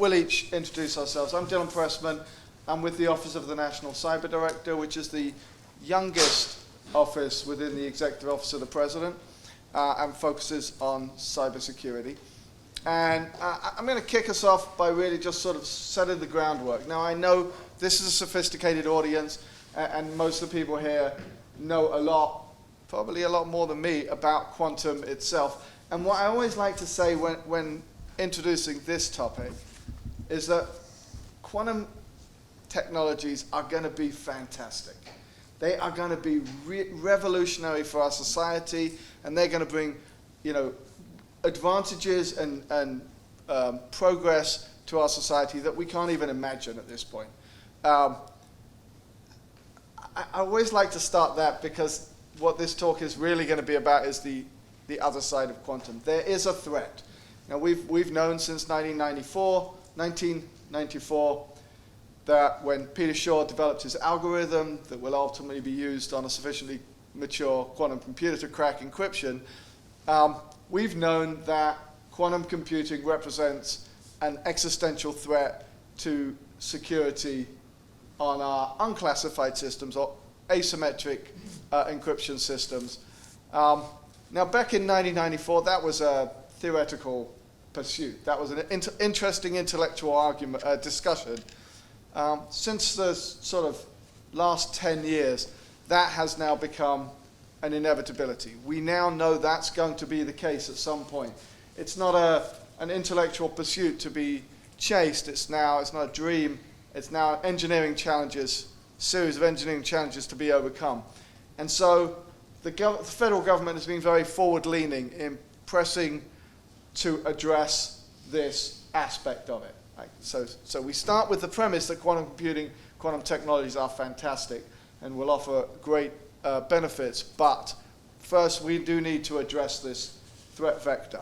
we'll each introduce ourselves. I'm Dylan Presman. I'm with the Office of the National Cyber Director, which is the youngest office within the Executive Office of the President, and focuses on cybersecurity. And I'm going to kick us off by really just sort of setting the groundwork. Now, I know this is a sophisticated audience, and most of the people here know a lot, probably a lot more than me, about quantum itself. And what I always like to say when introducing this topic is that quantum technologies are going to be fantastic. They are going to be revolutionary for our society, and they're going to bring, advantages and progress to our society that we can't even imagine at this point. I always like to start that because what this talk is really going to be about is the other side of quantum. There is a threat. Now, we've known since 1994 that when Peter Shor developed his algorithm that will ultimately be used on a sufficiently mature quantum computer to crack encryption, we've known that quantum computing represents an existential threat to security on our unclassified systems or asymmetric encryption systems. Now, back in 1994, that was a theoretical pursuit. That was an interesting intellectual argument, discussion. Since the sort of last 10 years, that has now become an inevitability. We now know that's going to be the case at some point. It's not an intellectual pursuit to be chased. It's not a dream. It's now engineering challenges, series of engineering challenges to be overcome. And so the federal government has been very forward-leaning in pressing to address this aspect of it. Right? So we start with the premise that quantum computing, quantum technologies are fantastic and will offer great benefits, but first we do need to address this threat vector.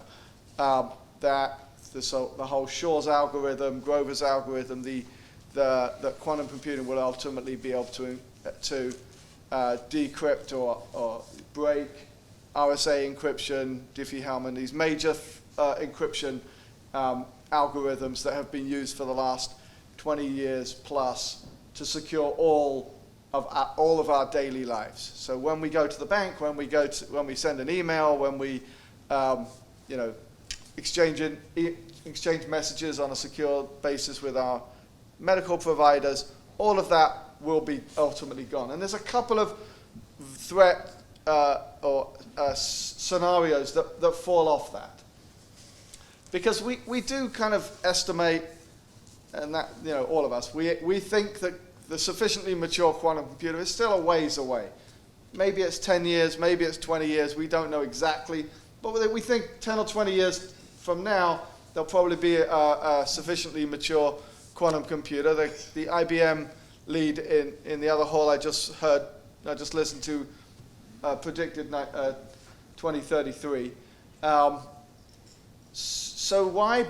That the whole Shor's algorithm, Grover's algorithm, that quantum computing will ultimately be able to decrypt or break RSA encryption, Diffie-Hellman, these major encryption algorithms that have been used for the last 20 years plus to secure all of our daily lives. So when we go to the bank, when we send an email, when we exchange messages on a secure basis with our medical providers, all of that will be ultimately gone. And there's a couple of threat scenarios that fall off that. Because we do kind of estimate, and that, all of us, we think that the sufficiently mature quantum computer is still a ways away. Maybe it's 10 years, maybe it's 20 years, we don't know exactly, but we think 10 or 20 years from now, there'll probably be a sufficiently mature quantum computer. The IBM lead in the other hall I just listened to predicted 2033. So why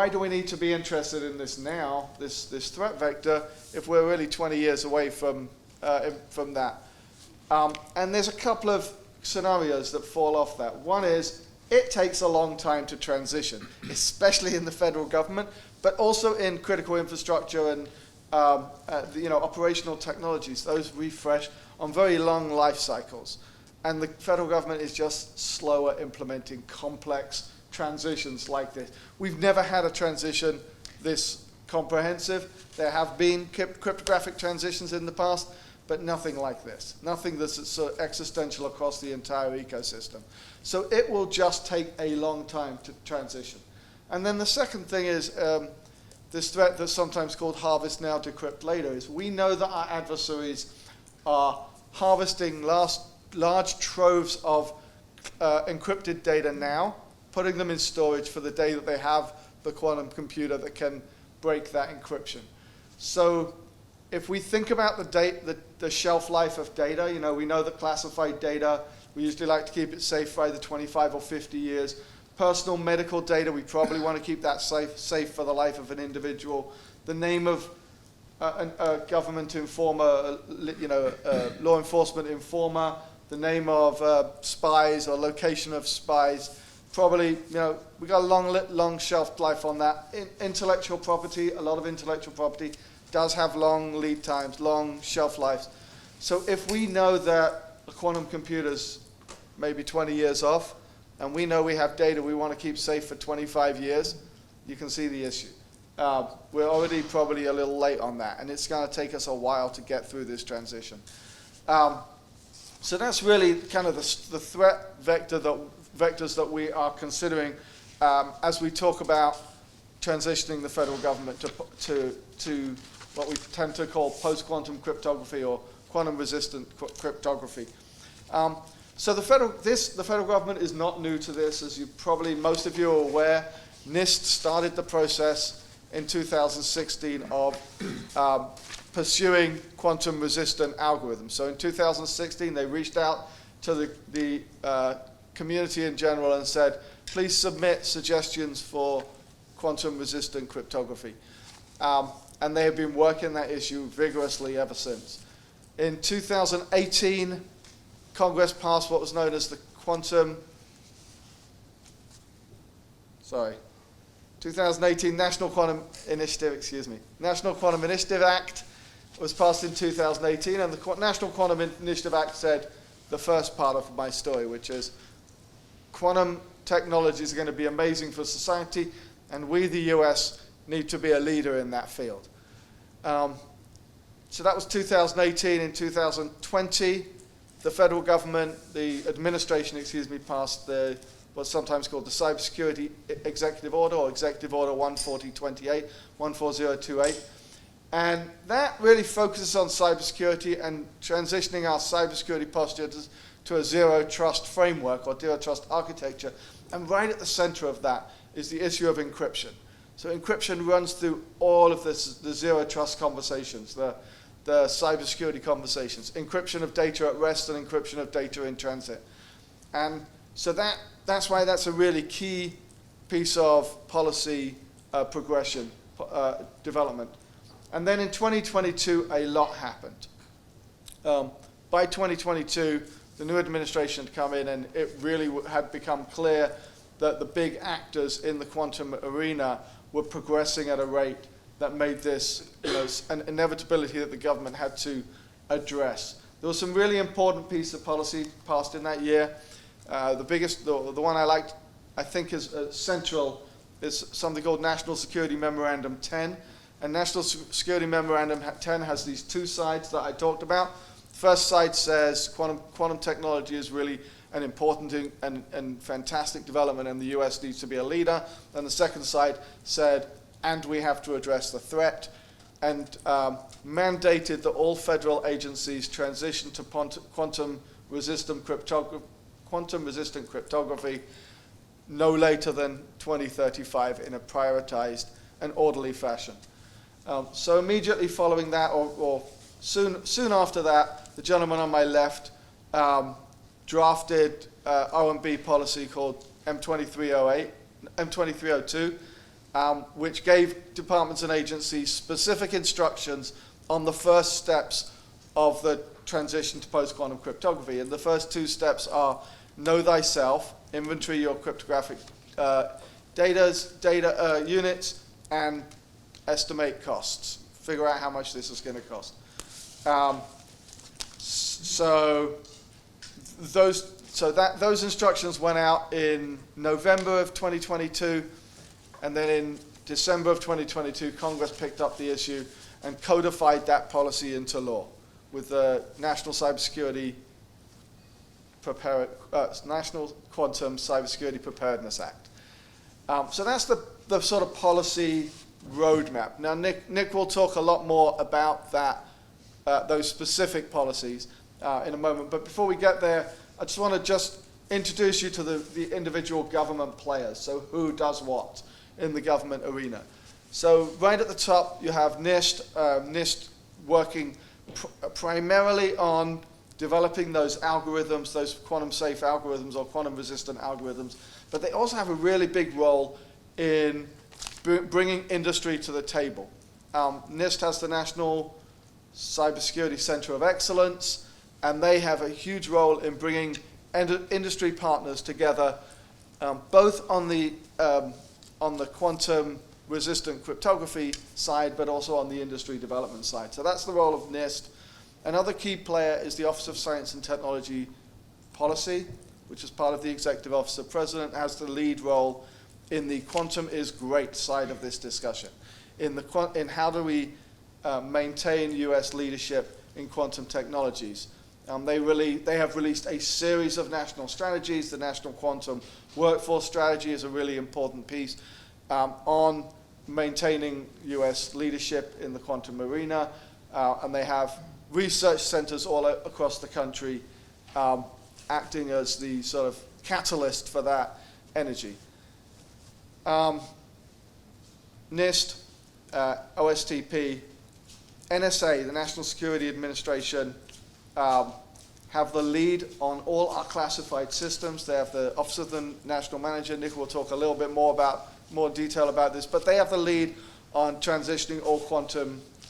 do we need to be interested in this now, this threat vector, if we're really 20 years away from that? And there's a couple of scenarios that fall off that. One is it takes a long time to transition, especially in the federal government, but also in critical infrastructure and operational technologies. Those refresh on very long life cycles. And the federal government is just slower implementing complex transitions like this. We've never had a transition this comprehensive. There have been cryptographic transitions in the past, but nothing like this. Nothing that's sort of existential across the entire ecosystem. So it will just take a long time to transition. And then the second thing is this threat that's sometimes called harvest now, decrypt later, is we know that our adversaries are harvesting large troves of encrypted data now, putting them in storage for the day that they have the quantum computer that can break that encryption. So if we think about the shelf life of data, we know that classified data, we usually like to keep it safe for either 25 or 50 years. Personal medical data, we probably want to keep that safe for the life of an individual. The name of a government informer, law enforcement informer, the name of spies or location of spies, probably, we got a long shelf life on that. Intellectual property, a lot of intellectual property does have long lead times, long shelf lives. So if we know that a quantum computer's maybe 20 years off, and we know we have data we want to keep safe for 25 years, you can see the issue. We're already probably a little late on that, and it's going to take us a while to get through this transition. So that's really kind of the threat vectors that we are considering as we talk about transitioning the federal government to what we tend to call post-quantum cryptography or quantum-resistant cryptography. So the federal government is not new to this, as most of you are aware. NIST started the process in 2016 of pursuing quantum-resistant algorithms. So in 2016, they reached out to the community in general and said, please submit suggestions for quantum-resistant cryptography. And they have been working that issue vigorously ever since. In 2018, Congress passed what was known as the 2018 National Quantum Initiative, National Quantum Initiative Act was passed in 2018, and the National Quantum Initiative Act said the first part of my story, which is quantum technologies are going to be amazing for society, and we, the US, need to be a leader in that field. So that was 2018. In 2020, the federal government, the administration, passed what's sometimes called the Cybersecurity Executive Order, or Executive Order 14028. And that really focuses on cybersecurity and transitioning our cybersecurity posture to a zero-trust framework or zero-trust architecture. And right at the center of that is the issue of encryption. So encryption runs through all of the zero-trust conversations, the cybersecurity conversations, encryption of data at rest and encryption of data in transit. And so that's why that's a really key piece of policy progression, development. And then in 2022, a lot happened. By 2022, the new administration had come in, and it really had become clear that the big actors in the quantum arena were progressing at a rate that made this an inevitability that the government had to address. There was some really important piece of policy passed in that year. The one I think is central, is something called National Security Memorandum 10. And National Security Memorandum 10 has these two sides that I talked about. The first side says quantum technology is really an important and fantastic development, and the US needs to be a leader. And the second side said, and we have to address the threat, and mandated that all federal agencies transition to quantum-resistant cryptography no later than 2035 in a prioritized and orderly fashion. So immediately following that, or soon after that, the gentleman on my left drafted OMB policy called M2302, which gave departments and agencies specific instructions on the first steps of the transition to post-quantum cryptography. And the first two steps are know thyself, inventory your cryptographic data units, and estimate costs. Figure out how much this is going to cost. So those instructions went out in November of 2022, and then in December of 2022, Congress picked up the issue and codified that policy into law with the National National Quantum Cybersecurity Preparedness Act. So that's the sort of policy roadmap. Now, Nick will talk a lot more about that, those specific policies in a moment. But before we get there, I just want to introduce you to the individual government players. So who does what in the government arena? So right at the top, you have NIST. NIST working primarily on developing those algorithms, those quantum-safe algorithms or quantum-resistant algorithms. But they also have a really big role in bringing industry to the table. NIST has the National Cybersecurity Center of Excellence, and they have a huge role in bringing industry partners together both on the quantum resistant cryptography side, but also on the industry development side. So that's the role of NIST. Another key player is the Office of Science and Technology Policy, which is part of the Executive Office of the President, has the lead role in the quantum is great side of this discussion. In how do we maintain US leadership in quantum technologies? They have released a series of national strategies. The National Quantum Workforce Strategy is a really important piece on maintaining US leadership in the quantum arena. And they have research centers all across the country acting as the sort of catalyst for that energy. NIST, OSTP, NSA, the National Security Administration, have the lead on all our classified systems. They have the Office of the National Manager. Nick will talk a little bit more detail about this, but they have the lead on transitioning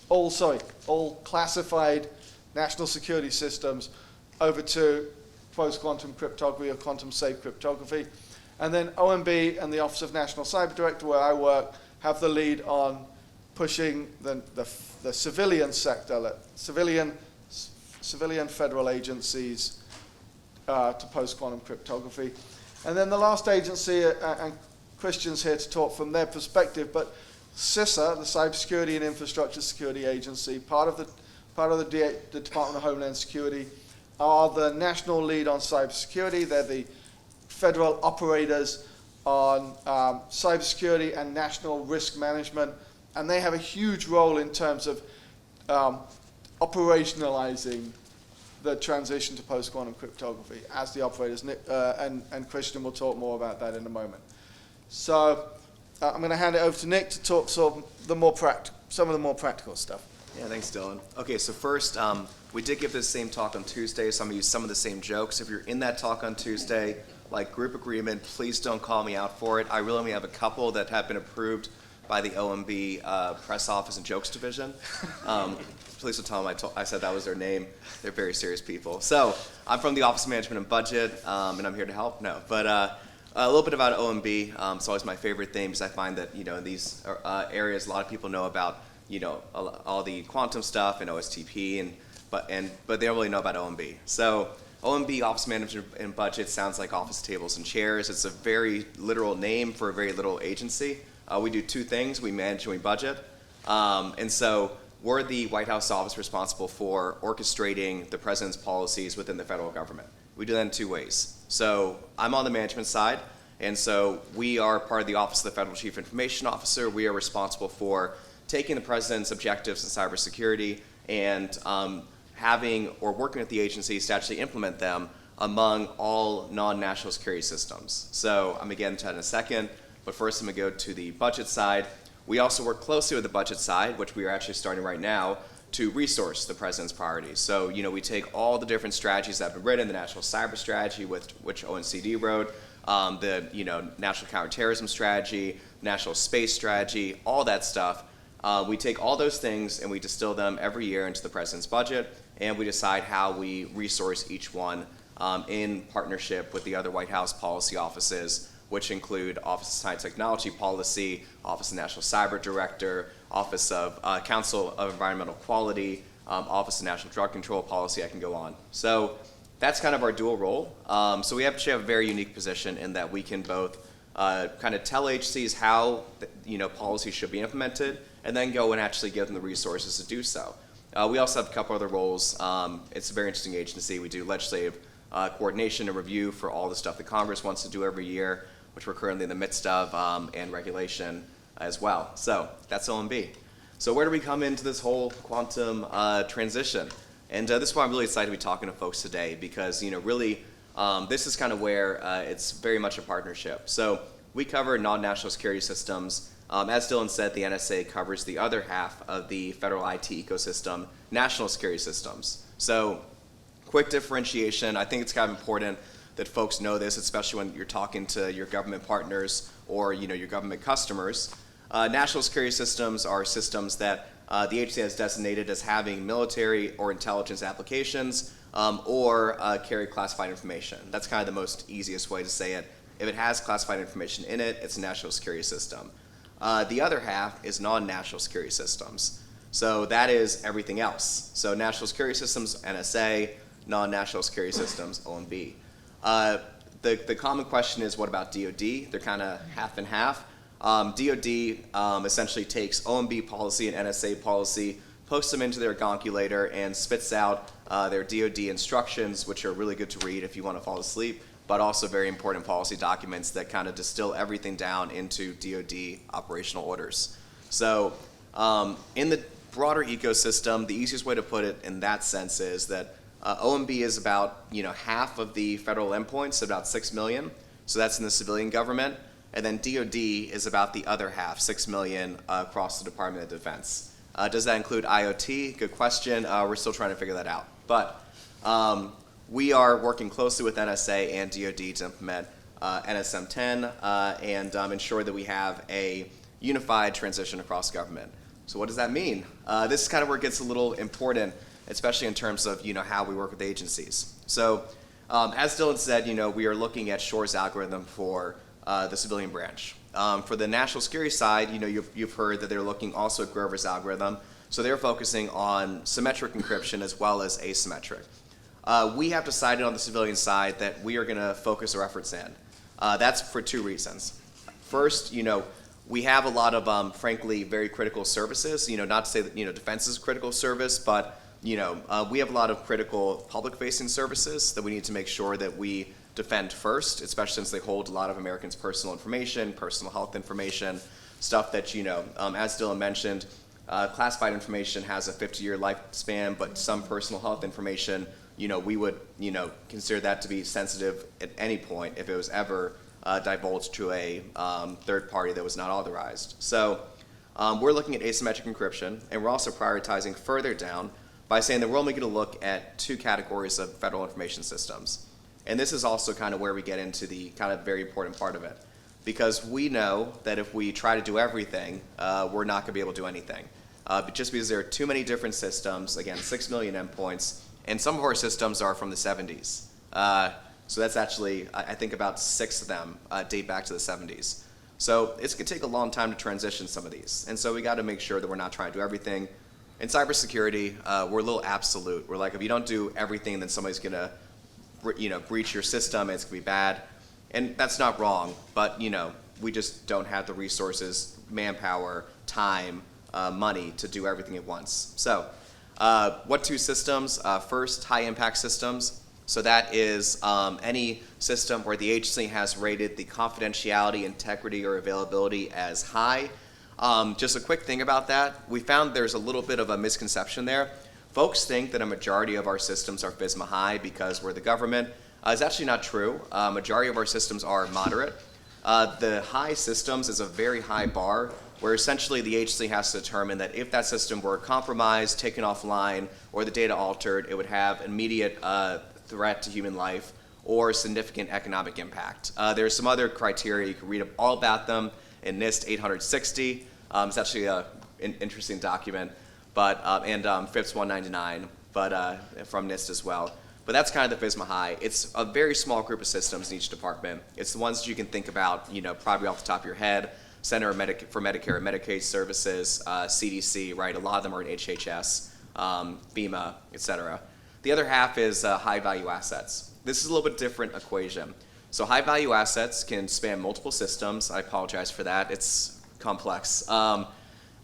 all classified national security systems over to post-quantum cryptography or quantum-safe cryptography. And then OMB and the Office of National Cyber Director, where I work, have the lead on pushing the civilian sector, civilian federal agencies to post-quantum cryptography. And then the last agency, and Christian's here to talk from their perspective, but CISA, the Cybersecurity and Infrastructure Security Agency, part of the Department of Homeland Security, are the national lead on cybersecurity. They're the federal operators on cybersecurity and national risk management, and they have a huge role in terms of operationalizing the transition to post-quantum cryptography as the operators, and Christian will talk more about that in a moment. So I'm going to hand it over to Nick to talk some of the more practical stuff. Yeah, thanks, Dylan. Okay, so first, we did give this same talk on Tuesday, so I'm going to use some of the same jokes. If you're in that talk on Tuesday, like group agreement, please don't call me out for it. I really only have a couple that have been approved by the OMB press office and jokes division. Please don't tell them I said that was their name. They're very serious people. So I'm from the Office of Management and Budget, and I'm here to help. No, but a little bit about OMB. It's always my favorite thing because I find that in these areas, a lot of people know about all the quantum stuff and OSTP, but they don't really know about OMB. So OMB, Office of Management and Budget, sounds like office tables and chairs. It's a very literal name for a very literal agency. We do two things: we manage and we budget. And so we're the White House office responsible for orchestrating the president's policies within the federal government. We do that in two ways. So I'm on the management side, and so we are part of the Office of the Federal Chief Information Officer. We are responsible for taking the president's objectives in cybersecurity and working with the agencies to actually implement them among all non-national security systems. So I'm going to get into that in a second, but first I'm going to go to the budget side. We also work closely with the budget side, which we are actually starting right now, to resource the president's priorities. So, we take all the different strategies that have been written, the National Cyber Strategy, which OECD wrote, the National Counterterrorism Strategy, National Space Strategy, all that stuff. We take all those things and we distill them every year into the president's budget, and we decide how we resource each one in partnership with the other White House policy offices, which include Office of Science and Technology Policy, Office of National Cyber Director, Office of Council of Environmental Quality, Office of National Drug Control Policy. I can go on. So that's kind of our dual role. So we actually have a very unique position in that we can both kind of tell agencies how policies should be implemented, and then go and actually give them the resources to do so. We also have a couple other roles. It's a very interesting agency. We do legislative coordination and review for all the stuff that Congress wants to do every year, which we're currently in the midst of, and regulation as well. So that's OMB. So where do we come into this whole quantum transition? And this is why I'm really excited to be talking to folks today, because really this is kind of where it's very much a partnership. So we cover non-national security systems. As Dylan said, the NSA covers the other half of the federal IT ecosystem, national security systems. So quick differentiation. I think it's kind of important that folks know this, especially when you're talking to your government partners or your government customers. National security systems are systems that the agency has designated as having military or intelligence applications or carry classified information. That's kind of the most easiest way to say it. If it has classified information in it, it's a national security system. The other half is non-national security systems. So that is everything else. So national security systems, NSA, non-national security systems, OMB. The common question is, what about DoD? They're kind of half and half. DoD essentially takes OMB policy and NSA policy, posts them into their gonculator, and spits out their DoD instructions, which are really good to read if you want to fall asleep, but also very important policy documents that kind of distill everything down into DoD operational orders. So in the broader ecosystem, the easiest way to put it in that sense is that OMB is about half of the federal endpoints, about 6 million. So that's in the civilian government. And then DoD is about the other half, 6 million across the Department of Defense. Does that include IoT? Good question. We're still trying to figure that out. But we are working closely with NSA and DoD to implement NSM 10 and ensure that we have a unified transition across government. So what does that mean? This is kind of where it gets a little important, especially in terms of how we work with agencies. So as Dylan said, we are looking at Shore's algorithm for the civilian branch. For the national security side, you've heard that they're looking also at Grover's algorithm. So they're focusing on symmetric encryption as well as asymmetric. We have decided on the civilian side that we are going to focus our efforts in. That's for two reasons. First, we have a lot of, frankly, very critical services. Not to say that defense is a critical service, but we have a lot of critical public-facing services that we need to make sure that we defend first, especially since they hold a lot of Americans' personal information, personal health information, stuff that as Dylan mentioned, classified information has a 50-year lifespan, but some personal health information, we would consider that to be sensitive at any point if it was ever divulged to a third party that was not authorized. So we're looking at asymmetric encryption, and we're also prioritizing further down by saying that we're only going to look at two categories of federal information systems. And this is also kind of where we get into the kind of very important part of it. Because we know that if we try to do everything, we're not going to be able to do anything. But just because there are too many different systems, again, 6 million endpoints, and some of our systems are from the 70s. So that's actually, I think about 6 of them date back to the 70s. So it's going to take a long time to transition some of these. And so we got to make sure that we're not trying to do everything. In cybersecurity, we're a little absolute. We're like, if you don't do everything, then somebody's going to breach your system, and it's going to be bad. And that's not wrong, but we just don't have the resources, manpower, time, money to do everything at once. So what two systems? First, high impact systems. So that is any system where the agency has rated the confidentiality, integrity, or availability as high. Just a quick thing about that, we found there's a little bit of a misconception there. Folks think that a majority of our systems are FISMA high because we're the government. It's actually not true. Majority of our systems are moderate. The high systems is a very high bar where essentially the agency has to determine that if that system were compromised, taken offline, or the data altered, it would have immediate threat to human life or significant economic impact. There's some other criteria. You can read all about them in NIST 860. It's actually an interesting document, but and FIPS 199, but from NIST as well. But that's kind of the FISMA high. It's a very small group of systems in each department. It's the ones that you can think about, probably off the top of your head. Center for Medicare and Medicaid Services, CDC, right? A lot of them are in HHS, FEMA, et cetera. The other half is high-value assets. This is a little bit different equation. So high-value assets can span multiple systems. I apologize for that. It's complex.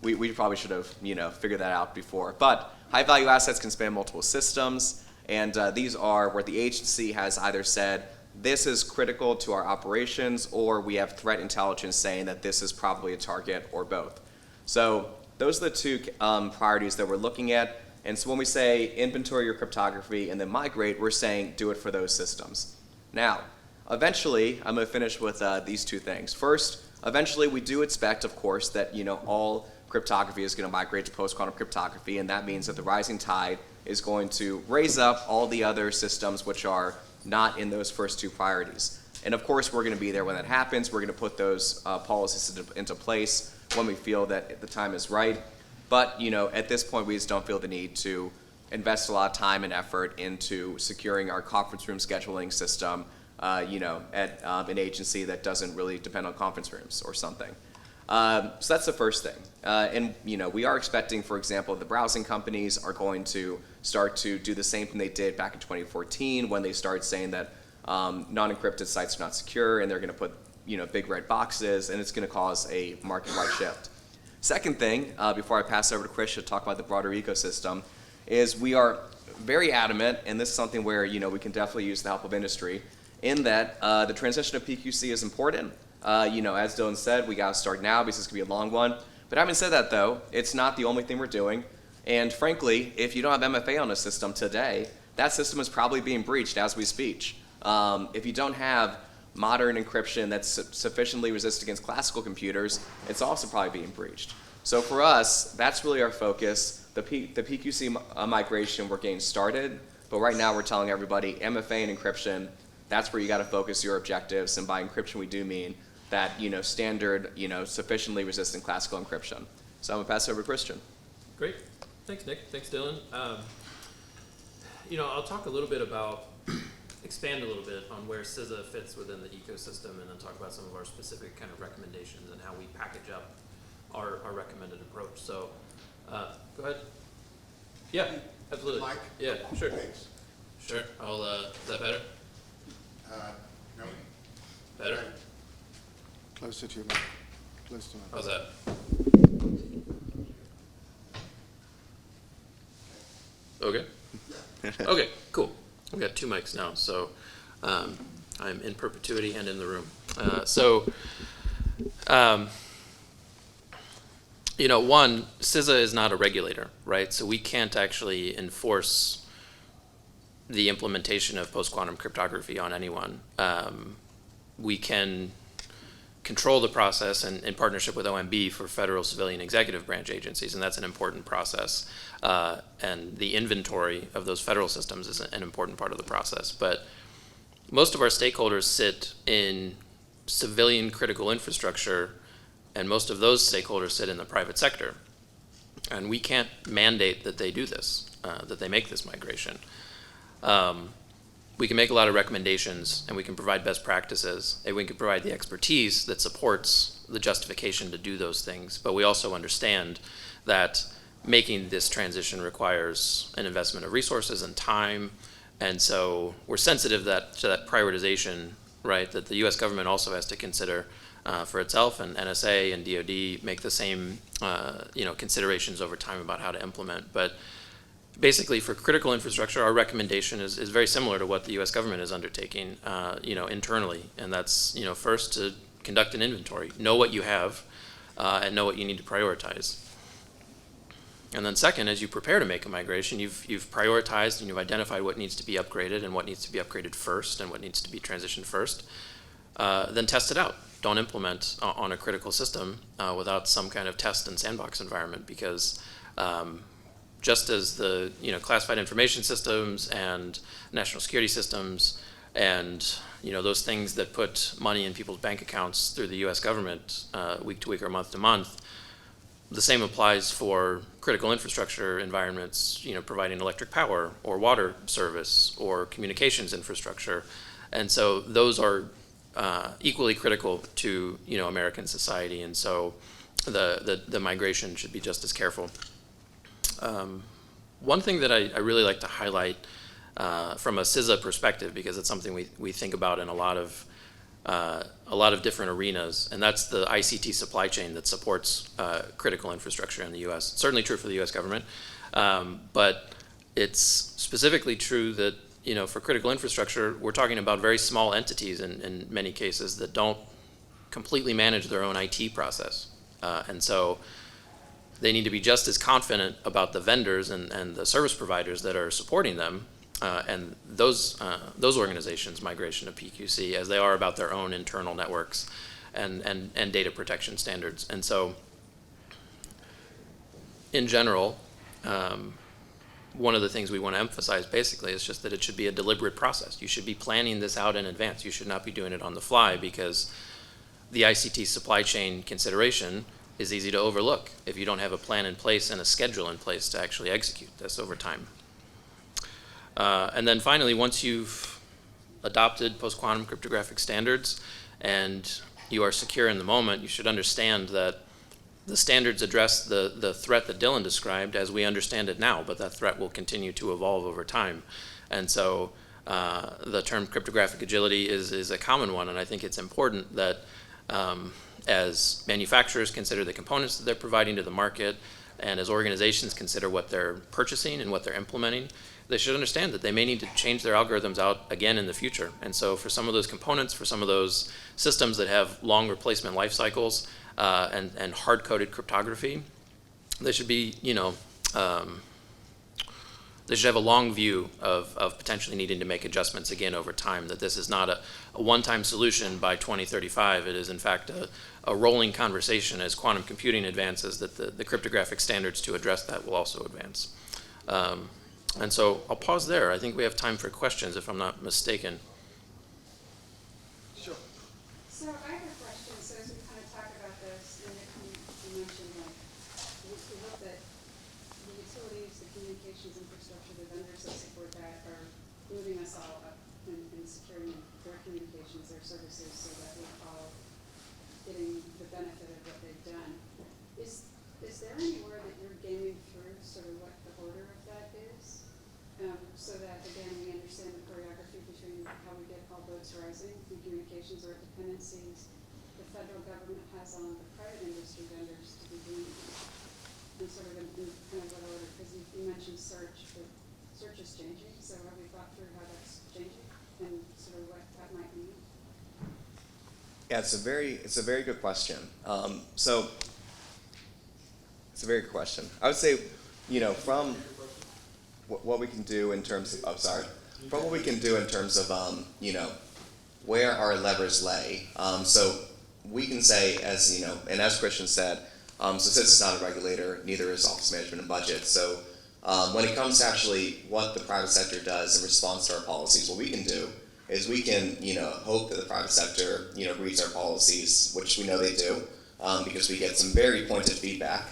We probably should have, figured that out before. But high-value assets can span multiple systems, and these are where the agency has either said, this is critical to our operations, or we have threat intelligence saying that this is probably a target, or both. So those are the two priorities that we're looking at. And so when we say inventory your cryptography and then migrate, we're saying do it for those systems. Now, eventually, I'm going to finish with these two things. First, eventually we do expect, of course, that all cryptography is going to migrate to post-quantum cryptography, and that means that the rising tide is going to raise up all the other systems which are not in those first two priorities. And of course, we're going to be there when that happens. We're going to put those policies into place when we feel that the time is right. But at this point, we just don't feel the need to invest a lot of time and effort into securing our conference room scheduling system, at an agency that doesn't really depend on conference rooms or something. So that's the first thing. And we are expecting, for example, the browsing companies are going to start to do the same thing they did back in 2014 when they started saying that non-encrypted sites are not secure, and they're going to put big red boxes, and it's going to cause a market-wide shift. Second thing, before I pass it over to Chris to talk about the broader ecosystem, is we are very adamant, and this is something where we can definitely use the help of industry, in that the transition to PQC is important. As Dylan said, we got to start now because this could be a long one. But having said that, though, it's not the only thing we're doing. And frankly, if you don't have MFA on a system today, that system is probably being breached as we speak. If you don't have modern encryption that's sufficiently resistant against classical computers, it's also probably being breached. So for us, that's really our focus. The PQC migration, we're getting started, but right now we're telling everybody MFA and encryption, that's where you got to focus your objectives, and by encryption we do mean that standard, sufficiently resistant classical encryption. So I'm gonna pass it over to Christian. Great, thanks Nick, thanks Dylan. I'll talk a little bit about, expand a little bit on where CISA fits within the ecosystem, and then talk about some of our specific kind of recommendations and how we package up our recommended approach. So, go ahead. Yeah, absolutely. Mike? Yeah, sure. Thanks. Sure, is that better? No. Better? Closer to your mic. Close to my How's that? Okay. Okay, cool. We got two mics now, so I'm in perpetuity and in the room. One, CISA is not a regulator, right? So we can't actually enforce the implementation of post-quantum cryptography on anyone. We can control the process in partnership with OMB for federal civilian executive branch agencies, and that's an important process. And the inventory of those federal systems is an important part of the process. But most of our stakeholders sit in civilian critical infrastructure, and most of those stakeholders sit in the private sector. And we can't mandate that they do this, that they make this migration. We can make a lot of recommendations, and we can provide best practices, and we can provide the expertise that supports the justification to do those things. But we also understand that making this transition requires an investment of resources and time, and so we're sensitive to that prioritization, right, that the U.S. government also has to consider for itself, and NSA and DoD make the same considerations over time about how to implement. But basically, for critical infrastructure, our recommendation is very similar to what the U.S. government is undertaking, internally, and that's first to conduct an inventory, know what you have, and know what you need to prioritize. And then second, as you prepare to make a migration, you've prioritized and you've identified what needs to be upgraded and what needs to be upgraded first and what needs to be transitioned first. Then test it out. Don't implement on a critical system without some kind of test and sandbox environment, because just as the classified information systems and national security systems and those things that put money in people's bank accounts through the U.S. government week to week or month to month, the same applies for critical infrastructure environments, providing electric power or water service or communications infrastructure. And so those are equally critical to American society, and so the migration should be just as careful. One thing that I really like to highlight from a CISA perspective, because it's something we think about in a lot of different arenas, and that's the ICT supply chain that supports critical infrastructure in the U.S. It's certainly true for the U.S. government, but it's specifically true that for critical infrastructure, we're talking about very small entities in many cases that don't completely manage their own IT process, and so they need to be just as confident about the vendors and the service providers that are supporting them and those organizations' migration to PQC as they are about their own internal networks and data protection standards. And so, in general, one of the things we want to emphasize basically is just that it should be a deliberate process. You should be planning this out in advance. You should not be doing it on the fly, because the ICT supply chain consideration is easy to overlook if you don't have a plan in place and a schedule in place to actually execute this over time. And then finally, once you've adopted post-quantum cryptographic standards and you are secure in the moment, you should understand that the standards address the threat that Dylan described as we understand it now, but that threat will continue to evolve over time. And so the term cryptographic agility is a common one, and I think it's important that as manufacturers consider the components that they're providing to the market, and as organizations consider what they're purchasing and what they're implementing, they should understand that they may need to change their algorithms out again in the future. And so for some of those components, for some of those systems that have long replacement life cycles and hard-coded cryptography, they should be, they should have a long view of potentially needing to make adjustments again over time, that this is not a one-time solution by 2035. It is, in fact, a rolling conversation as quantum computing advances, that the cryptographic standards to address that will also advance. And so I'll pause there. I think we have time for questions, if I'm not mistaken. Sure. So I have a question. So as we kind of talk about this, and you mentioned like we hope that the utilities, the communications infrastructure, the vendors that support that are moving us all up in securing their communications, their services, so that we're all getting the benefit of what they've done. Is there anywhere that you're gaming through sort of what the order of that is? So that, again, we understand the choreography between how we get all boats rising in communications or dependencies the federal government has on the private industry vendors to be doing and sort of in kind of what order, because you mentioned search, but search is changing, so have we thought through how that's changing and sort of what that might mean? Yeah, it's a very good question. So it's a very good question. I would say, from what we can do in terms of, from what we can do in terms of, where our levers lay. So we can say, as and as Christian said, so CISA is not a regulator, neither is Office of Management and Budget. So when it comes to actually what the private sector does in response to our policies, what we can do is we can, hope that the private sector, reads our policies, which we know they do, because we get some very pointed feedback.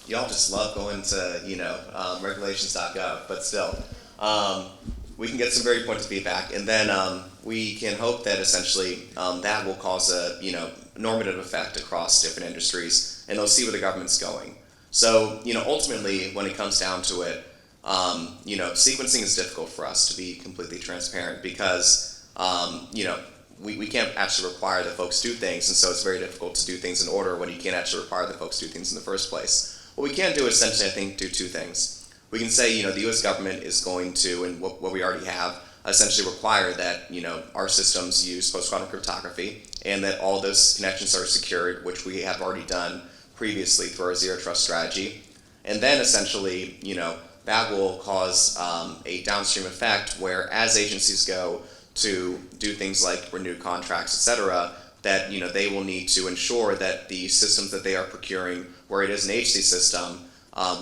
Y'all just love going to, regulations.gov, but still, we can get some very pointed feedback, and then we can hope that essentially that will cause a, normative effect across different industries, and they'll see where the government's going. So, ultimately, when it comes down to it, sequencing is difficult for us, to be completely transparent, because, we can't actually require that folks do things, and so it's very difficult to do things in order when you can't actually require that folks do things in the first place. What we can do is essentially, I think, do two things. We can say, the U.S. government is going to, and what we already have, essentially require that, our systems use post-quantum cryptography, and that all those connections are secured, which we have already done previously through our zero trust strategy. And then essentially, that will cause a downstream effect where, as agencies go to do things like renew contracts, et cetera, that they will need to ensure that the systems that they are procuring, where it is an HC system,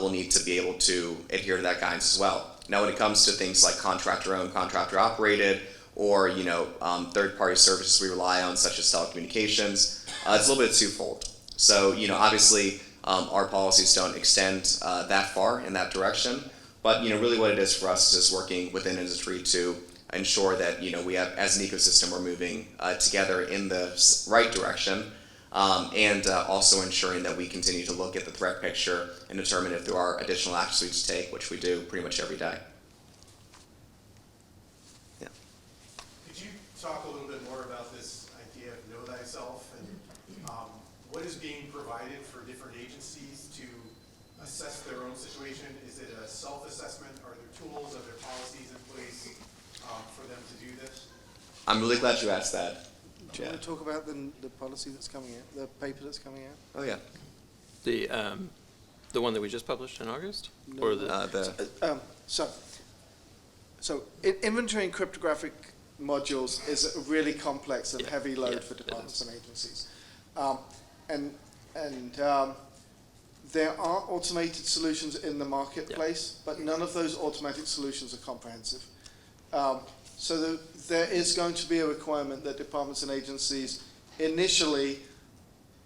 will need to be able to adhere to that guidance as well. Now, when it comes to things like contractor-owned, contractor-operated, or third-party services we rely on, such as telecommunications, it's a little bit twofold. So, obviously, our policies don't extend that far in that direction, but really what it is for us is just working within industry to ensure that we have, as an ecosystem, we're moving together in the right direction, and also ensuring that we continue to look at the threat picture and determine if there are additional actions we need to take, which we do pretty much every day. Yeah. Could you talk a little bit more about this idea of know thyself, and what is being provided for different agencies to assess their own situation? Is it a self-assessment? Are there tools? Are there policies in place for them to do this? I'm really glad you asked that. Do you want to talk about the policy that's coming out, the paper that's coming out? Oh yeah. The one that we just published in August? No, Or the So inventorying cryptographic modules is a really complex and heavy load for departments and agencies. There are automated solutions in the marketplace, but none of those automatic solutions are comprehensive. So there is going to be a requirement that departments and agencies initially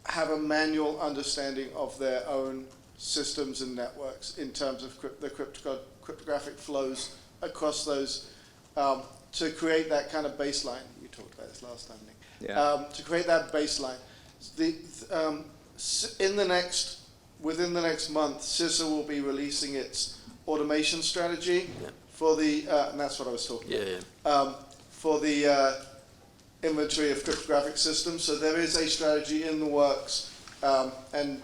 have a manual understanding of their own systems and networks in terms of the cryptographic flows across those to create that kind of baseline. We talked about this last time, Nick. Yeah. To create that baseline, within the next month, CISA will be releasing its automation strategy for the, and that's what I was talking about, for the inventory of cryptographic systems. So there is a strategy in the works, and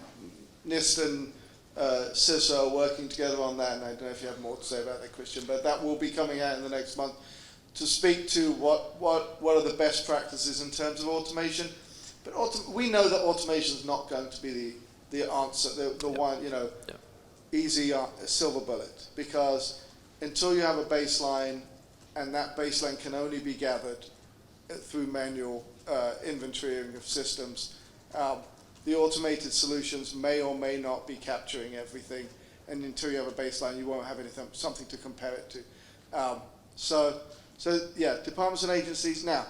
NIST and CISA are working together on that, and I don't know if you have more to say about that, Christian, but that will be coming out in the next month to speak to what are the best practices in terms of automation. But we know that automation is not going to be the answer, the one, easy silver bullet, because until you have a baseline, and that baseline can only be gathered through manual inventorying of systems, the automated solutions may or may not be capturing everything, and until you have a baseline, you won't have anything, something to compare it to. So yeah, departments and agencies. Now,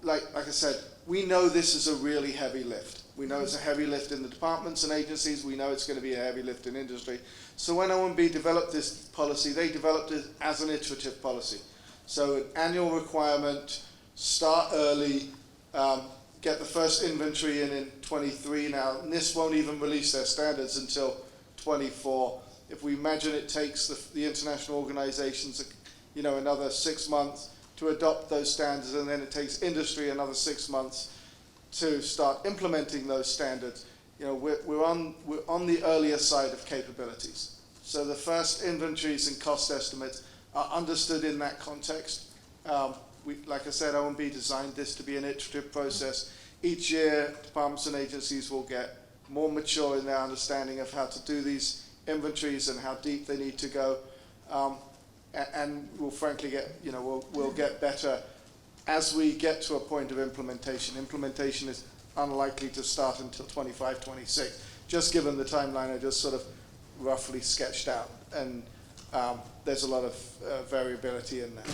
like I said, we know this is a really heavy lift. We know it's a heavy lift in the departments and agencies. We know it's going to be a heavy lift in industry. So when OMB developed this policy, they developed it as an iterative policy. So an annual requirement, start early, get the first inventory in 23. Now, NIST won't even release their standards until 24. If we imagine it takes the international organizations, another 6 months to adopt those standards, and then it takes industry another 6 months to start implementing those standards. We're on the earlier side of capabilities. So the first inventories and cost estimates are understood in that context. Like I said, OMB designed this to be an iterative process. Each year, departments and agencies will get more mature in their understanding of how to do these inventories and how deep they need to go. And we'll frankly get, we'll get better as we get to a point of implementation. Implementation is unlikely to start until 25, 26, just given the timeline I just sort of roughly sketched out. And there's a lot of variability in that.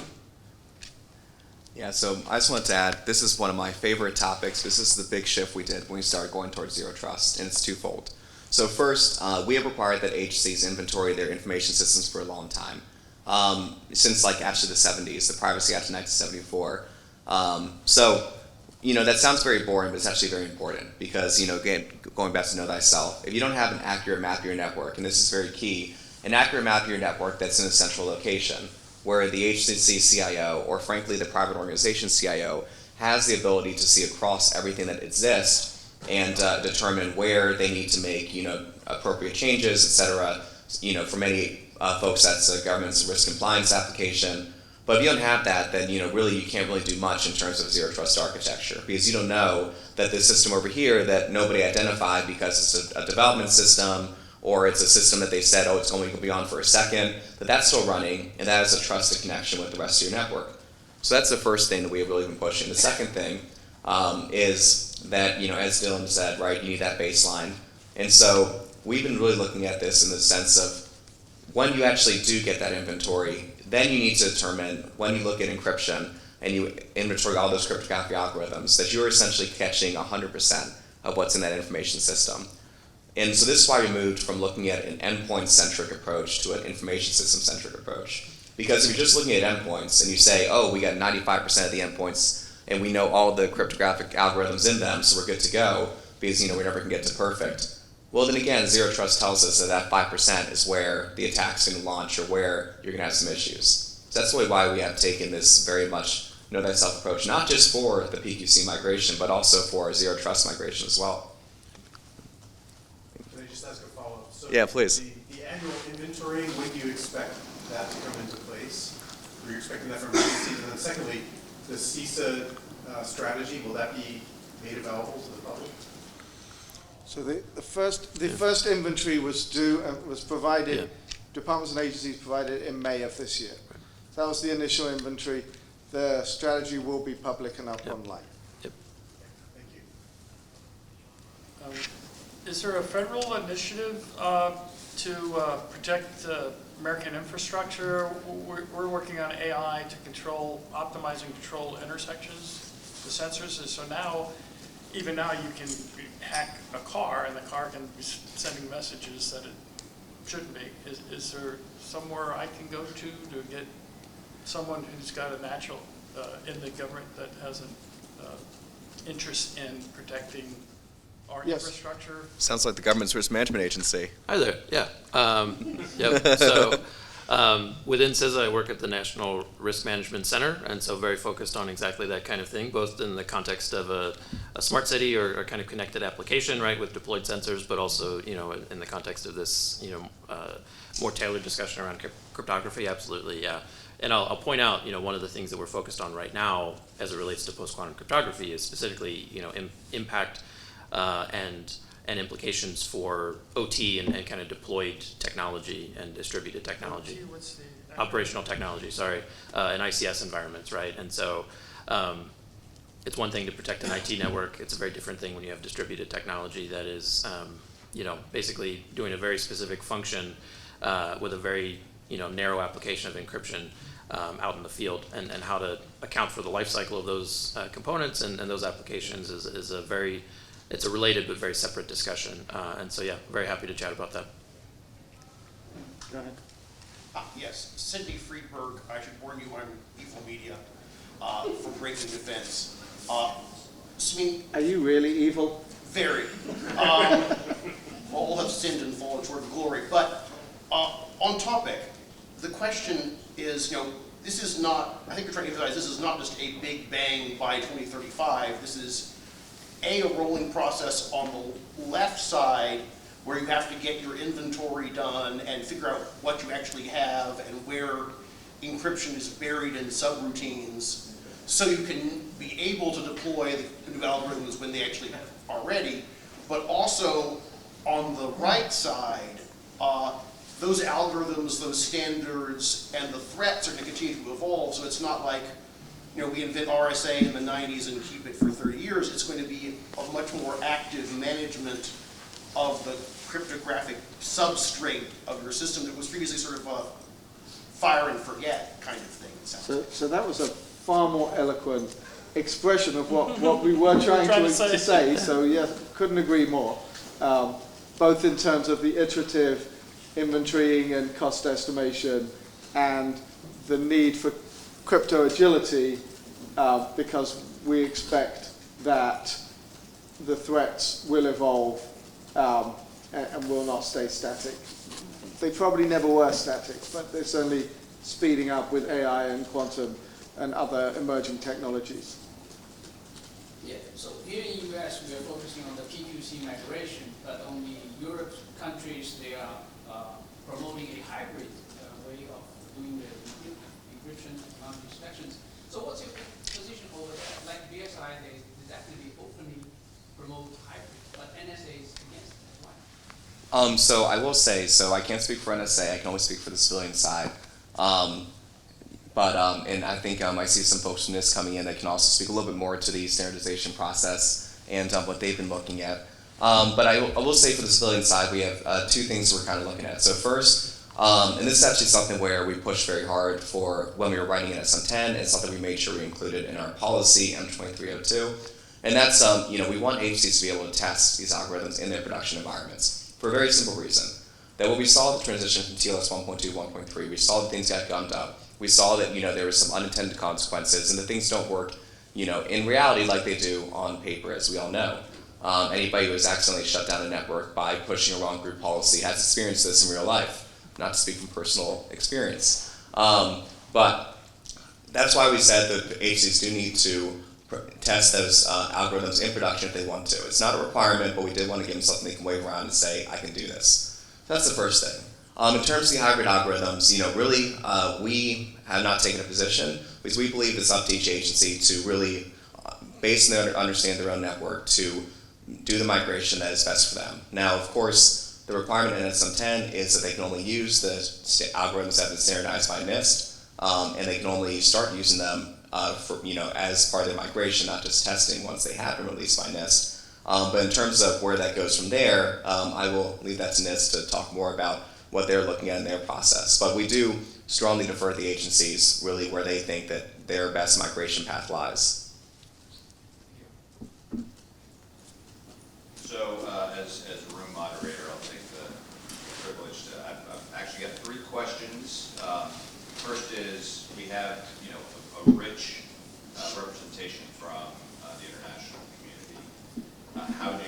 Yeah, so I just wanted to add, this is one of my favorite topics. This is the big shift we did when we started going towards zero trust, and it's twofold. So first, we have required that agencies inventory their information systems for a long time. Since actually the 70s, the Privacy Act of 1974. That sounds very boring, but it's actually very important because, again, going back to know thyself, if you don't have an accurate map of your network, and this is very key, an accurate map of your network that's in a central location, where the agency CIO, or frankly the private organization CIO, has the ability to see across everything that exists and determine where they need to make, appropriate changes, et cetera. For many folks, that's a government's risk compliance application. But if you don't have that, then really you can't really do much in terms of zero trust architecture, because you don't know that this system over here that nobody identified because it's a development system, or it's a system that they said, it's only going to be on for a second, that's still running, and that is a trusted connection with the rest of your network. So that's the first thing that we have really been pushing. The second thing is that, as Dylan said, right, you need that baseline. And so we've been really looking at this in the sense of when you actually do get that inventory, then you need to determine, when you look at encryption and you inventory all those cryptographic algorithms, that you're essentially catching 100% of what's in that information system. And so this is why we moved from looking at an endpoint-centric approach to an information system-centric approach. Because if you're just looking at endpoints and you say, we got 95% of the endpoints and we know all the cryptographic algorithms in them, so we're good to go, because we never can get to perfect. Well, then again, zero trust tells us that 5% is where the attack's going to launch or where you're going to have some issues. So that's really why we have taken this very much know thyself approach, not just for the PQC migration, but also for zero trust migration as well. Yeah, please. The annual inventory, when do you expect that to come into place? Are you expecting that from agencies? And then secondly, the CISA strategy, will that be made available to the public? So the first inventory was due and was provided, departments and agencies provided in May of this year. So that was the initial inventory. The strategy will be public and up online. Yep. Thank you. Is there a federal initiative to protect American infrastructure? We're working on AI to optimize and control intersections, the sensors. So now, even now, you can hack a car, and the car can be sending messages that it shouldn't be. Is there somewhere I can go to get someone who's got a natural in the government that has an interest in protecting our Yes. infrastructure. Sounds like the government's risk management agency. Hi there, yeah. Yep. So within CISA, I work at the National Risk Management Center, and so very focused on exactly that kind of thing, both in the context of a smart city or kind of connected application, right, with deployed sensors, but also, you know, in the context of this, you know, more tailored discussion around cryptography, absolutely, yeah. And I'll point out, you know, one of the things that we're focused on right now as it relates to post-quantum cryptography is specifically, you know, impact and implications for OT and kind of deployed technology and distributed technology. OT, what's the Operational technology, sorry, and ICS environments, right? And so it's one thing to protect an IT network. It's a very different thing when you have distributed technology that is, you know, basically doing a very specific function with a very, you know, narrow application of encryption out in the field, and how to account for the life cycle of those components and those applications is a very, it's a related but very separate discussion. And so, yeah, very happy to chat about that. Go ahead. Yes, Sidney Friedberg, I should warn you, I'm evil media for breaking defense. Smee, Are you really evil? very. All have sinned and fallen short of glory. But on topic, the question is, you know, this is not, I think you're trying to emphasize, this is not just a big bang by 2035. This is a rolling process on the left side where you have to get your inventory done and figure out what you actually have and where encryption is buried in subroutines so you can be able to deploy the new algorithms when they actually are ready. But also on the right side, those algorithms, those standards, and the threats are going to continue to evolve. So it's not like, you know, we invent RSA in the 90s and keep it for 30 years. It's going to be a much more active management of the cryptographic substrate of your system that was previously sort of a fire and forget kind of thing. It sounds like. So that was a far more eloquent expression of what we were trying to say. So yes, couldn't agree more. Both in terms of the iterative inventorying and cost estimation and the need for crypto agility, because we expect that the threats will evolve and will not stay static. They probably never were static, but they're certainly speeding up with AI and quantum and other emerging technologies. Yeah, so here in the US, we are focusing on the QWC migration, but on the Europe countries, they are promoting a hybrid way of doing the encryption and inspections. So what's your position over there? Like BSI, they definitely openly promote hybrid, but NSA is against that. Why? So I will say, so I can't speak for NSA, I can only speak for the civilian side. And I think I see some folks from this coming in that can also speak a little bit more to the standardization process and what they've been looking at. But I will say for the civilian side, we have two things we're kind of looking at. So first, and this is actually something where we pushed very hard for when we were writing in SM10, and something we made sure we included in our policy, M2302. And that's, you know, we want agencies to be able to test these algorithms in their production environments for a very simple reason. That when we saw the transition from TLS 1.2 1.3, we saw that things got gummed up. We saw that, you know, there were some unintended consequences and that things don't work, you know, in reality like they do on paper, as we all know. Anybody who has accidentally shut down a network by pushing a wrong group policy has experienced this in real life, not to speak from personal experience. But that's why we said that agencies do need to test those algorithms in production if they want to. It's not a requirement, but we did want to give them something they can wave around and say, I can do this. So that's the first thing. In terms of the hybrid algorithms, you know, really, we have not taken a position because we believe it's up to each agency to really, based on understand their own network, to do the migration that is best for them. Now, of course, the requirement in SM10 is that they can only use the algorithms that have been standardized by NIST, and they can only start using them for, you know, as part of the migration, not just testing once they have been released by NIST. But in terms of where that goes from there, I will leave that to NIST to talk more about what they're looking at in their process. But we do strongly defer the agencies really where they think that their best migration path lies. So as a room moderator, I'll take the privilege to, I've actually got 3 questions. First is we have, a rich representation from the international community. How do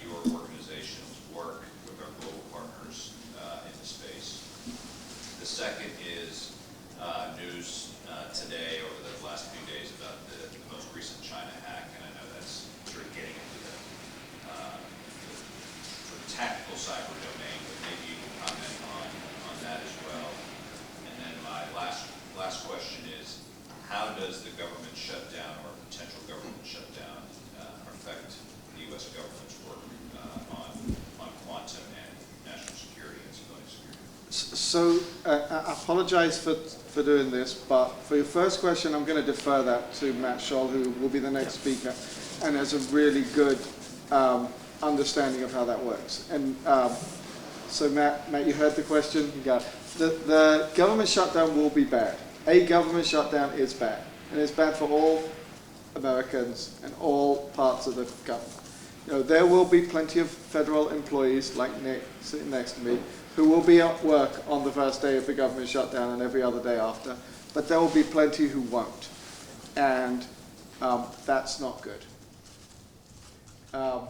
your organizations work with our global partners in the space? The second is news today over the last few days about the most recent China hack, and I know that's sort of getting into the sort of tactical cyber domain, but maybe you can comment on that as well. And then my last question is, how does the government shutdown or potential government shutdown affect the U.S. government's work on quantum and national security and civilian security? So I apologize for doing this, but for your first question, I'm going to defer that to Matt Scholl, who will be the next speaker, and has a really good understanding of how that works. And so Matt, you heard the question. You got it. The government shutdown will be bad. A government shutdown is bad, and it's bad for all Americans and all parts of the government. There will be plenty of federal employees like Nick sitting next to me who will be at work on the first day of the government shutdown and every other day after, but there will be plenty who won't, and that's not good. And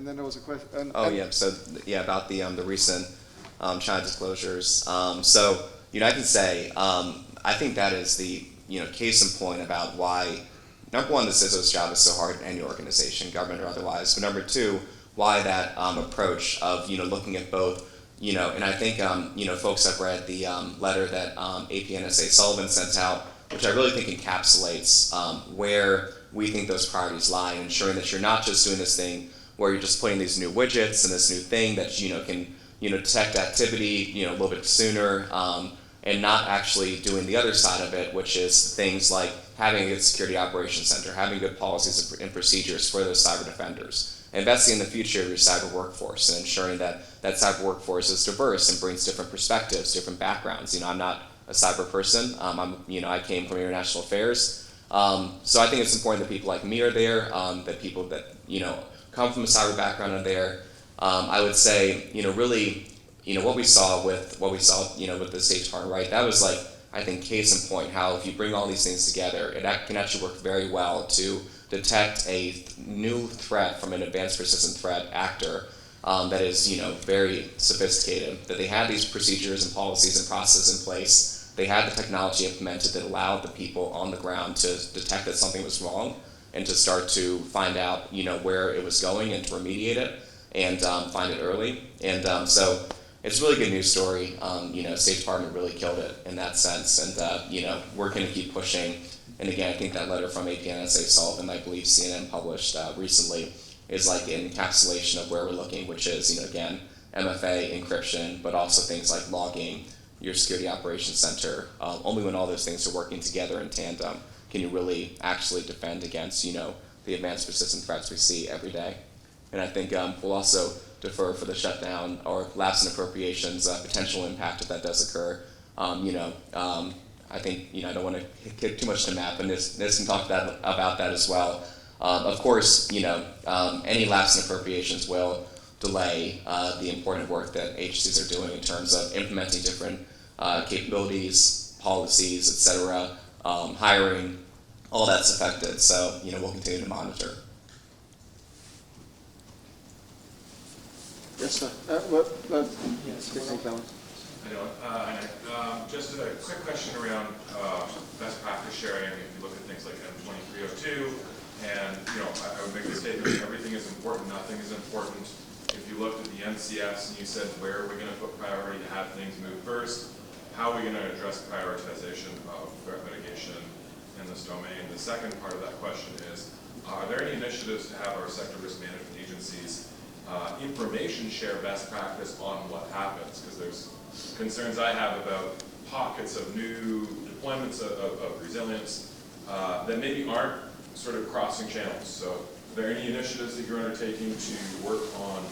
then there was a question. About the recent China disclosures. I can say I think that is the case in point about why, number one, the CISO's job is so hard in any organization, government or otherwise. But number two, why that approach of looking at both, and I think folks have read the letter that APNSA Sullivan sent out, which I really think encapsulates where we think those priorities lie, ensuring that you're not just doing this thing where you're just putting these new widgets and this new thing that can detect activity a little bit sooner, and not actually doing the other side of it, which is things like having a good security operations center, having good policies and procedures for those cyber defenders, investing in the future of your cyber workforce, and ensuring that cyber workforce is diverse and brings different perspectives, different backgrounds. I'm not a cyber person. I came from international affairs, so I think it's important that people like me are there, that people that come from a cyber background are there. I would say, really, what we saw with the State Department, right? That was I think, case in point, how if you bring all these things together, it can actually work very well to detect a new threat from an advanced persistent threat actor that is, very sophisticated. That they had these procedures and policies and processes in place. They had the technology implemented that allowed the people on the ground to detect that something was wrong and to start to find out, where it was going and to remediate it and find it early. And so it's a really good news story. State Department really killed it in that sense, and we're going to keep pushing. And again, I think that letter from APNSA Sullivan, I believe CNN published recently, is an encapsulation of where we're looking, which is again MFA encryption, but also things like logging, your security operations center. Only when all those things are working together in tandem can you really actually defend against the advanced persistent threats we see every day. And I think we'll also defer for the shutdown or lapse in appropriations potential impact if that does occur. I think I don't want to get too much to Matt, and this can talk about that as well. Of course, any lapse in appropriations will delay the important work that agencies are doing in terms of implementing different capabilities, policies, etc., hiring. All that's affected. So we'll continue to monitor. Yes, sir. Just a quick question around best practice sharing. If you look at things like M2302, and I would make the statement: everything is important, nothing is important. If you looked at the NCFs and you said, where are we going to put priority to have things move first? How are we going to address prioritization of threat mitigation in this domain? The second part of that question is, are there any initiatives to have our sector risk management agencies information share best practice on what happens? Because there's concerns I have about pockets of new deployments of resilience that maybe aren't sort of crossing channels. So are there any initiatives that you're undertaking to work on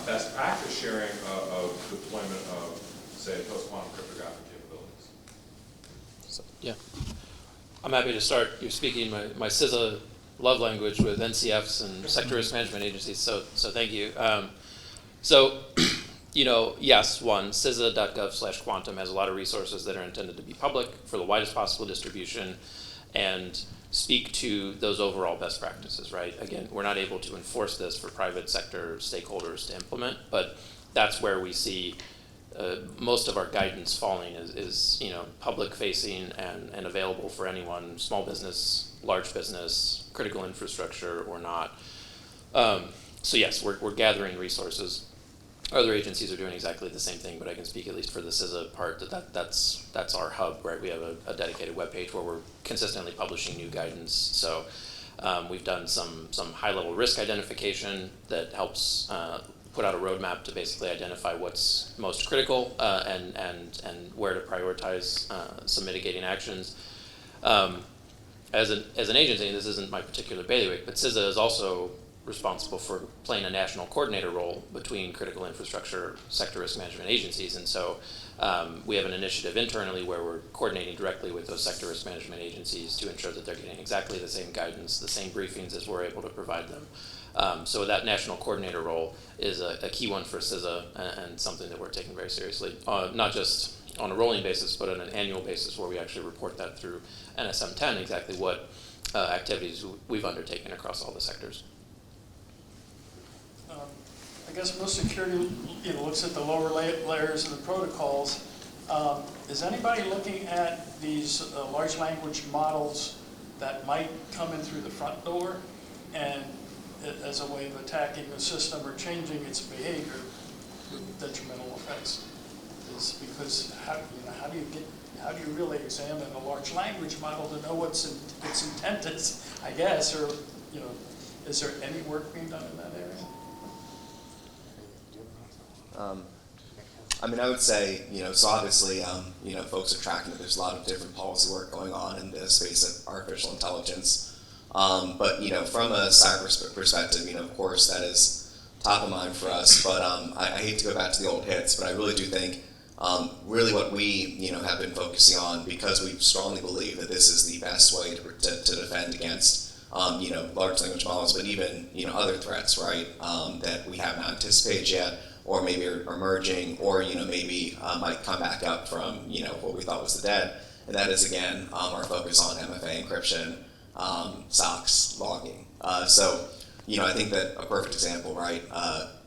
best practice sharing of deployment of, say, post-quantum cryptographic capabilities? Yeah. I'm happy to start. You're speaking my CISA love language with NCFs and sector risk management agencies, so thank you. So Yes, one, CISA.gov/quantum has a lot of resources that are intended to be public for the widest possible distribution and speak to those overall best practices, right? Again, we're not able to enforce this for private sector stakeholders to implement, but that's where we see most of our guidance falling is public facing and available for anyone, small business, large business, critical infrastructure or not. So yes, we're gathering resources. Other agencies are doing exactly the same thing, but I can speak at least for the CISA part that's our hub, right? We have a dedicated webpage where we're consistently publishing new guidance. So we've done some high-level risk identification that helps put out a roadmap to basically identify what's most critical and where to prioritize some mitigating actions. As an agency, and this isn't my particular bailiwick, but CISA is also responsible for playing a national coordinator role between critical infrastructure sector risk management agencies. And so we have an initiative internally where we're coordinating directly with those sector risk management agencies to ensure that they're getting exactly the same guidance, the same briefings as we're able to provide them. So that national coordinator role is a key one for CISA and something that we're taking very seriously, not just on a rolling basis, but on an annual basis where we actually report that through NSM 10, exactly what activities we've undertaken across all the sectors. I guess most security looks at the lower layers of the protocols. Is anybody looking at these large language models that might come in through the front door and as a way of attacking the system or changing its behavior with detrimental effects? Is because how do you really examine a large language model to know what its intent is, I guess, or is there any work being done in that area? I would say, so obviously, folks are tracking that there's a lot of different policy work going on in the space of artificial intelligence. But, from a cyber perspective, of course, that is top of mind for us. But I hate to go back to the old hits, but I really do think really what we, have been focusing on, because we strongly believe that this is the best way to defend against, large language models, but even, other threats, right, that we have not anticipated yet, or maybe are emerging, or maybe might come back up from what we thought was the dead. And that is again our focus on MFA encryption, SOX logging. So I think that a perfect example, right?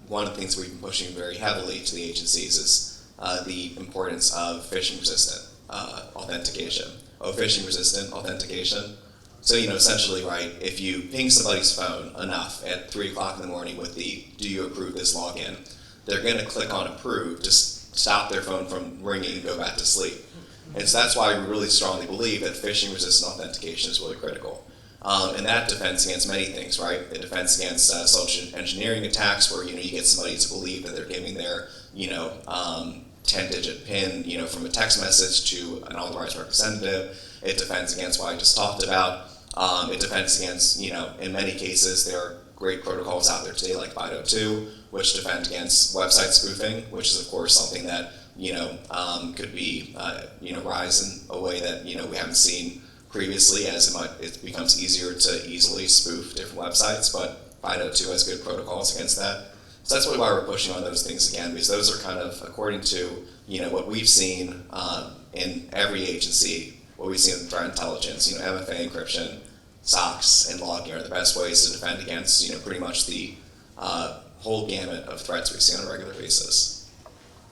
One of the things we've been pushing very heavily to the agencies is the importance of phishing-resistant authentication. Phishing-resistant authentication. So essentially, right? If you ping somebody's phone enough at 3 o'clock in the morning with the "Do you approve this login?" they're going to click on approve to stop their phone from ringing and go back to sleep. And so that's why we really strongly believe that phishing-resistant authentication is really critical. And that defends against many things, right? It defends against social engineering attacks where, you get somebody to believe that they're giving their, 10-digit PIN, from a text message to an authorized representative. It defends against what I just talked about. It defends against, in many cases, there are great protocols out there today like 502, which defend against website spoofing, which is of course something that could be rise in a way that we haven't seen previously, as it becomes easier to easily spoof different websites. But 502 has good protocols against that. So that's why we're pushing on those things again, because those are kind of according to what we've seen in every agency, what we've seen in threat intelligence. MFA encryption, SOX, and logging are the best ways to defend against pretty much the whole gamut of threats we see on a regular basis.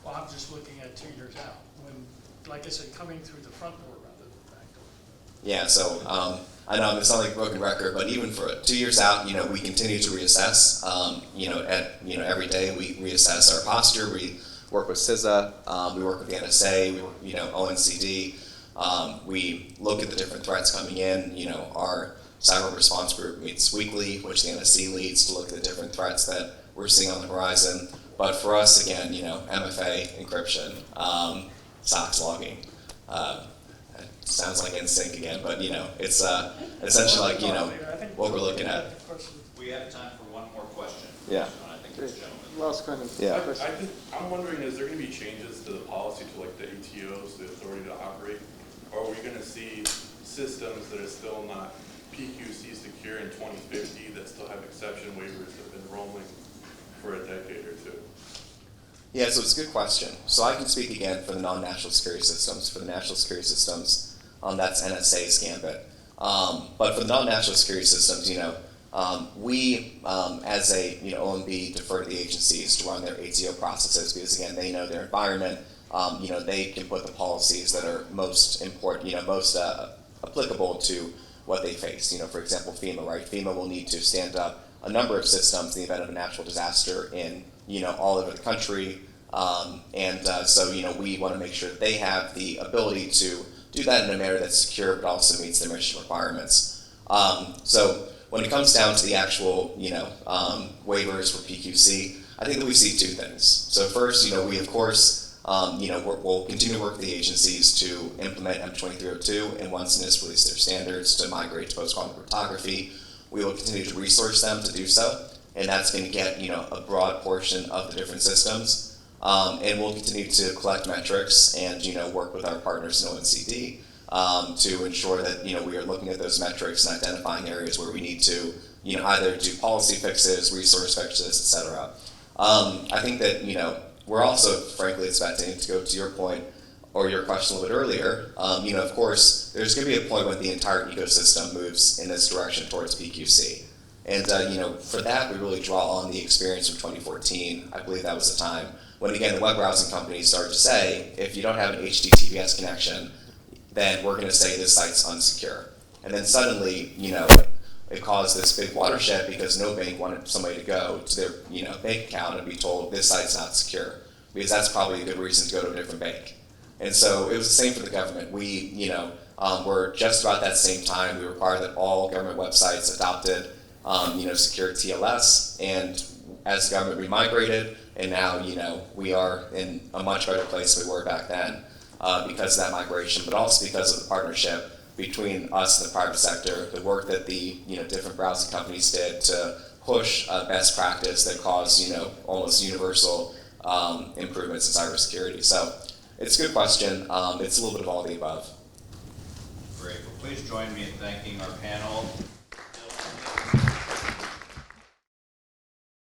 Well, I'm just looking at 2 years out, when, like I said, coming through the front door rather than the back door. Yeah, so I know it's not like a broken record, but even for 2 years out, we continue to reassess. Every day we reassess our posture. We work with CISA, we work with the NSA, we work, ONCD. We look at the different threats coming in. Our cyber response group meets weekly, which the NSC leads, to look at the different threats that we're seeing on the horizon. But for us, again, MFA encryption, SOX logging. It sounds like NSYNC again, but it's essentially like what we're looking at. We have time for one more question. Yeah. I think this gentleman. Last kind of Yeah. question. I'm wondering, is there going to be changes to the policy to like the ATOs, the authority to operate? Or are we going to see systems that are still not PQC secure in 2050 that still have exception waivers that have been rolling for a decade or two? Yeah, so it's a good question. So I can speak again for the non-national security systems. For the national security systems, that's NSA's gambit. But for the non-national security systems, we, as a OMB, defer to the agencies to run their ATO processes because again, they know their environment. They can put the policies that are most important, most applicable to what they face. For example, FEMA, right? FEMA will need to stand up a number of systems in the event of a natural disaster in all over the country. So we want to make sure that they have the ability to do that in a manner that's secure but also meets their mission requirements. So when it comes down to the actual waivers for PQC, I think that we see two things. So first, we of course we'll continue to work with the agencies to implement M2302, and once NIST release their standards to migrate to post-quantum cryptography, we will continue to resource them to do so, and that's going to get a broad portion of the different systems. And we'll continue to collect metrics and work with our partners in OECD to ensure that we are looking at those metrics and identifying areas where we need to either do policy fixes, resource fixes, etc. I think that we're also frankly expecting, to go to your point or your question a little bit earlier, of course there's going to be a point when the entire ecosystem moves in this direction towards PQC. And for that we really draw on the experience from 2014. I believe that was the time when again the web browsing companies started to say, if you don't have an HTTPS connection, then we're going to say this site's unsecure. And then suddenly, it caused this big watershed because no bank wanted somebody to go to their bank account and be told this site's not secure, because that's probably a good reason to go to a different bank. And so it was the same for the government. We were just about that same time, we required that all government websites adopted secure TLS, and as the government remigrated, and now we are in a much better place than we were back then because of that migration, but also because of the partnership between us and the private sector, the work that the different browsing companies did to push best practice that caused almost universal improvements in cybersecurity. So it's a good question. It's a little bit of all of the above. Great. Well, please join me in thanking our panel.